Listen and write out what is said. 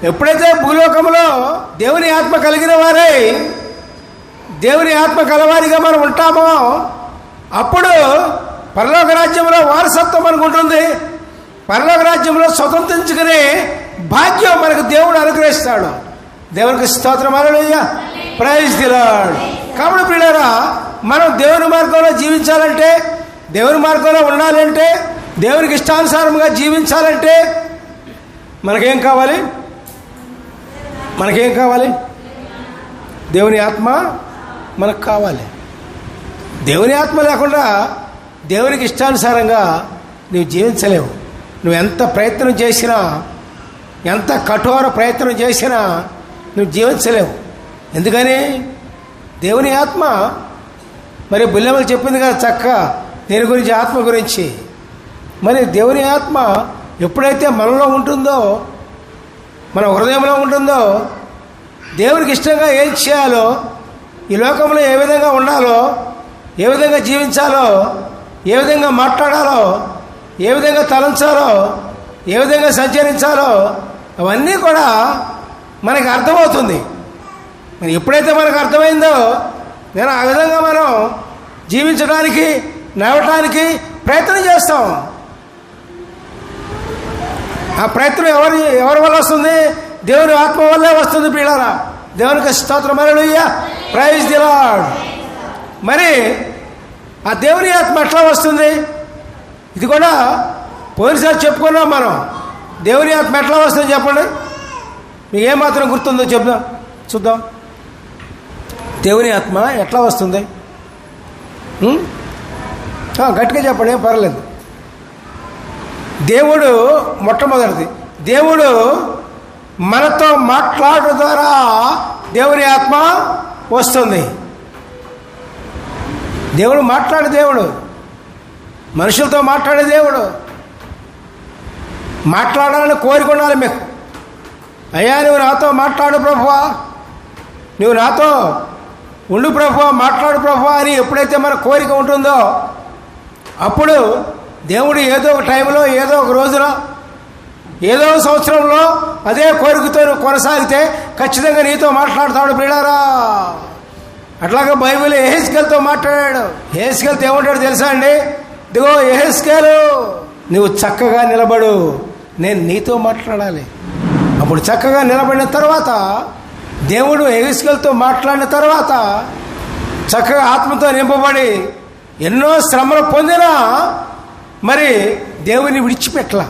ఎప్పుడైతే భూలోకంలో దేవుని ఆత్మ కలిగిన వారై దేవుని ఆత్మ కలవారిగా మనం ఉంటామో అప్పుడు పరలోక రాజ్యంలో వారసత్వం మనకు ఉంటుంది. పరలోక రాజ్యంలో స్వతంత్రించుకునే భాగ్యం మనకు దేవుడు అనుగ్రహిస్తాడు. దేవునికి స్తోత్రం, హల్లెలూయా, ప్రైజ్ ది లార్డ్. కాబట్టి ప్రియులారా, మనం దేవుని మార్గంలో జీవించాలంటే, దేవుని మార్గంలో ఉండాలంటే, దేవునికి ఇష్టానుసారంగా జీవించాలంటే మనకేం కావాలి? మనకేం కావాలి? దేవుని ఆత్మ మనకు కావాలి. దేవుని ఆత్మ లేకుండా దేవునికి ఇష్టానుసారంగా నువ్వు జీవించలేవు. నువ్వు ఎంత ప్రయత్నం చేసినా, ఎంత కఠోర ప్రయత్నం చేసినా నువ్వు జీవించలేవు. ఎందుకని? దేవుని ఆత్మ మరి బుల్లెమ్మలు చెప్పింది కదా చక్కగా దేని గురించి, ఆత్మ గురించి. మరి దేవుని ఆత్మ ఎప్పుడైతే మనలో ఉంటుందో, మన హృదయంలో ఉంటుందో, దేవునికి ఇష్టంగా ఏం చేయాలో, ఈ లోకంలో ఏ విధంగా ఉండాలో, ఏ విధంగా జీవించాలో, ఏ విధంగా మాట్లాడాలో, ఏ విధంగా తలంచాలో, ఏ విధంగా సంచరించాలో అవన్నీ కూడా మనకి అర్థమవుతుంది. మరి ఎప్పుడైతే మనకు అర్థమైందో నేను ఆ విధంగా మనం జీవించడానికి, నడవటానికి ప్రయత్నం చేస్తాం. ఆ ప్రయత్నం ఎవరి వల్ల వస్తుంది? దేవుని ఆత్మ వల్లే వస్తుంది ప్రియులారా. దేవునికి స్తోత్రం, హల్లెలూయా, ప్రైజ్ ది లార్డ్. మరి ఆ దేవుని ఆత్మ ఎట్లా వస్తుంది? ఇది కూడా పోయినసారి చెప్పుకున్నాం మనం. దేవుని ఆత్మ ఎట్లా వస్తుంది చెప్పండి. మీకు ఏమాత్రం గుర్తుందో చెప్దాం, చూద్దాం. దేవుని ఆత్మ ఎట్లా వస్తుంది? గట్టిగా చెప్పండి, ఏం పర్లేదు. దేవుడు మొట్టమొదటిది, దేవుడు మనతో మాట్లాడడం ద్వారా దేవుని ఆత్మ వస్తుంది. దేవుడు మాట్లాడే దేవుడు, మనుషులతో మాట్లాడే దేవుడు. మాట్లాడాలని కోరిక ఉండాలి మీకు. అయ్యా నువ్వు నాతో మాట్లాడు ప్రభువా, నువ్వు నాతో ఉండు ప్రభువా, మాట్లాడు ప్రభువా అని ఎప్పుడైతే మన కోరిక ఉంటుందో అప్పుడు దేవుడు ఏదో ఒక టైంలో, ఏదో ఒక రోజున, ఏదో ఒక సంవత్సరంలో అదే కోరికతో నువ్వు కొనసాగితే ఖచ్చితంగా నీతో మాట్లాడతాడు ప్రియులారా. అట్లాగా బైబిల్ యెహెజ్కేలుతో మాట్లాడాడు. యెహెజ్కేలుతో ఏమంటాడు తెలుసా అండి? ఇదిగో యెహెజ్కేలు, నువ్వు చక్కగా నిలబడు, నేను నీతో మాట్లాడాలి. అప్పుడు చక్కగా నిలబడిన తర్వాత దేవుడు యెహెజ్కేలుతో మాట్లాడిన తర్వాత చక్కగా ఆత్మతో నింపబడి ఎన్నో శ్రమలు పొందినా మరి దేవుని విడిచిపెట్టలా.